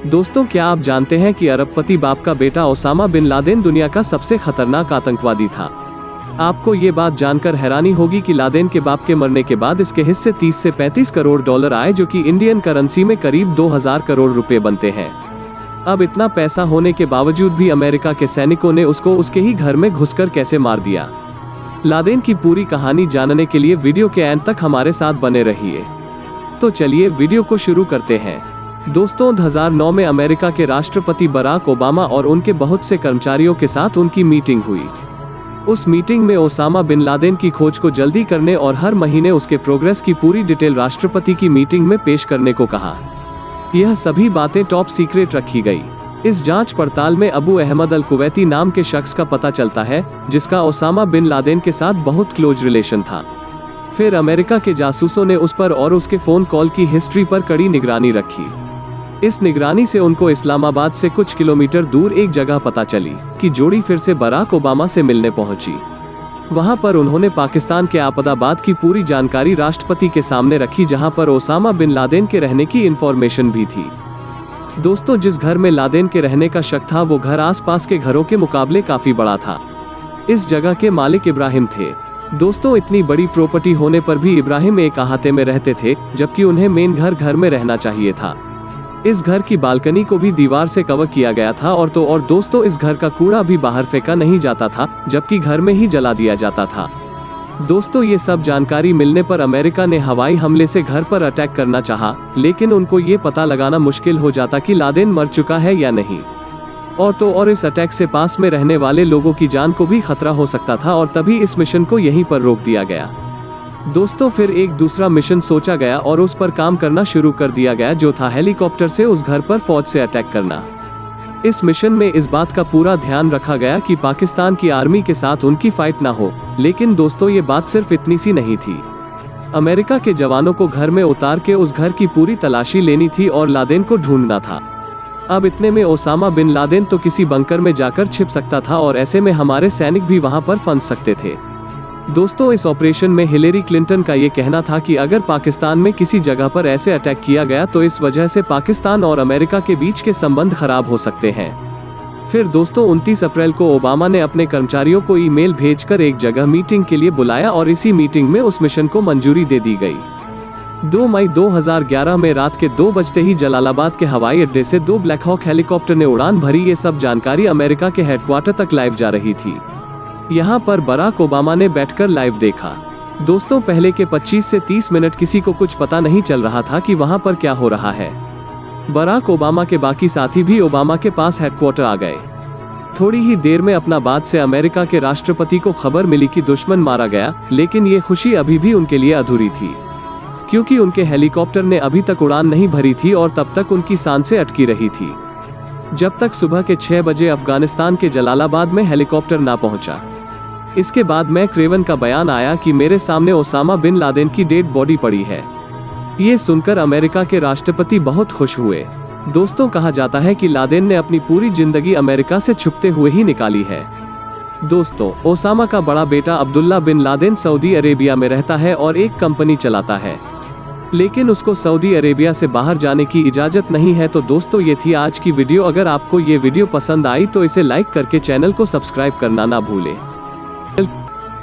दोस्तों, क्या आप जानते हैं कि अरबपति बाप का बेटा ओसामा बिन लादेन दुनिया का सबसे खतरनाक आतंकवादी था। आपको ये बात जानकर हैरानी होगी कि लादेन के बाप के मरने के बाद इसके हिस्से 30 से 35 करोड़ डॉलर आए, जो कि इंडियन करेंसी में करीब 2000 करोड़ रुपए बनते हैं। अब इतना पैसा होने के बावजूद भी अमेरिका के सैनिकों ने उसको उसके ही घर में घुसकर कैसे मार दिया। लादेन की पूरी कहानी जानने के लिए वीडियो के एंड तक हमारे साथ बने रहिए। तो चलिए वीडियो को शुरू करते हैं। दोस्तों, 2009 में अमेरिका के राष्ट्रपति बराक ओबामा और उनके बहुत से कर्मचारियों के साथ उनकी मीटिंग हुई। उस मीटिंग में ओसामा बिन लादेन की खोज को जल्दी करने और हर महीने उसके प्रोग्रेस की पूरी डिटेल राष्ट्रपति की मीटिंग में पेश करने को कहा। यह सभी बातें टॉप सीक्रेट रखी गई। इस जांच पड़ताल में अबू अहमद अल कुवैती नाम के शख्स का पता चलता है, जिसका ओसामा बिन लादेन के साथ बहुत क्लोज रिलेशन था। फिर अमेरिका के जासूसों ने उस पर और उसके फोन कॉल की हिस्ट्री पर कड़ी निगरानी रखी। इस निगरानी से उनको इस्लामाबाद से कुछ किलोमीटर दूर एक जगह पता चली कि जोड़ी फिर से बराक ओबामा से मिलने पहुंची। वहां पर उन्होंने पाकिस्तान के आपदाबाद की पूरी जानकारी राष्ट्रपति के सामने रखी, जहां पर ओसामा बिन लादेन के रहने की इंफॉर्मेशन भी थी। दोस्तों, जिस घर में लादेन के रहने का शक था, वो घर आसपास के घरों के मुकाबले काफी बड़ा था। इस जगह के मालिक इब्राहिम थे। दोस्तों, इतनी बड़ी प्रॉपर्टी होने पर भी इब्राहिम एक अहाते में रहते थे, जबकि उन्हें मेन घर में रहना चाहिए था। इस घर की बालकनी को भी दीवार से कवर किया गया था और दोस्तों, इस घर का कूड़ा भी बाहर फेंका नहीं जाता था, जबकि घर में ही जला दिया जाता था। दोस्तों, ये सब जानकारी मिलने पर अमेरिका ने हवाई हमले से घर पर अटैक करना चाहा, लेकिन उनको ये पता लगाना मुश्किल हो जाता कि लादेन मर चुका है या नहीं। और इस अटैक से पास में रहने वाले लोगों की जान को भी खतरा हो सकता था, और तभी इस मिशन को यहीं पर रोक दिया गया। दोस्तों, फिर एक दूसरा मिशन सोचा गया और उस पर काम करना शुरू कर दिया गया, जो था हेलीकॉप्टर से उस घर पर फौज से अटैक करना। इस मिशन में इस बात का पूरा ध्यान रखा गया कि पाकिस्तान की आर्मी के साथ उनकी फाइट ना हो। लेकिन दोस्तों, ये बात सिर्फ इतनी सी नहीं थी। अमेरिका के जवानों को घर में उतार के उस घर की पूरी तलाशी लेनी थी और लादेन को ढूंढना था। अब इतने में ओसामा बिन लादेन तो किसी बंकर में जाकर छिप सकता था, और ऐसे में हमारे सैनिक भी वहां पर फंस सकते थे। दोस्तों, इस ऑपरेशन में हिलेरी क्लिंटन का ये कहना था कि अगर पाकिस्तान में किसी जगह पर ऐसे अटैक किया गया तो इस वजह से पाकिस्तान और अमेरिका के बीच के संबंध खराब हो सकते हैं। फिर दोस्तों, 29 अप्रैल को ओबामा ने अपने कर्मचारियों को ईमेल भेजकर एक जगह मीटिंग के लिए बुलाया, और इसी मीटिंग में उस मिशन को मंजूरी दे दी गई। 2 मई 2011 में रात के 2 बजते ही जलालाबाद के हवाई अड्डे से 2 ब्लैक हॉक हेलीकॉप्टर ने उड़ान भरी। ये सब जानकारी अमेरिका के हेडक्वार्टर तक लाइव जा रही थी। यहाँ पर बराक ओबामा ने बैठकर लाइव देखा। दोस्तों, पहले के 25 से 30 मिनट किसी को कुछ पता नहीं चल रहा था कि वहाँ पर क्या हो रहा है। बराक ओबामा के बाकी साथी भी ओबामा के पास हेडक्वार्टर आ गए। थोड़ी ही देर में अपना बात से अमेरिका के राष्ट्रपति को खबर मिली कि दुश्मन मारा गया, लेकिन ये खुशी अभी भी उनके लिए अधूरी थी, क्योंकि उनके हेलीकॉप्टर ने अभी तक उड़ान नहीं भरी थी और तब तक उनकी सांसें अटकी रही थी, जब तक सुबह के 6 बजे अफगानिस्तान के जलालाबाद में हेलीकॉप्टर ना पहुंचा। इसके बाद मैक्रेवन का बयान आया कि मेरे सामने ओसामा बिन लादेन की डेड बॉडी पड़ी है। ये सुनकर अमेरिका के राष्ट्रपति बहुत खुश हुए। दोस्तों, कहा जाता है कि लादेन ने अपनी पूरी जिंदगी अमेरिका से छुपते हुए ही निकाली है। दोस्तों, ओसामा का बड़ा बेटा Abdullah bin Laden Saudi Arabia में रहता है और एक कंपनी चलाता है, लेकिन उसको सऊदी अरेबिया से बाहर जाने की इजाजत नहीं है। तो दोस्तों, ये थी आज की वीडियो। अगर आपको ये वीडियो पसंद आई तो इसे लाइक करके चैनल को सब्सक्राइब करना ना भूलें।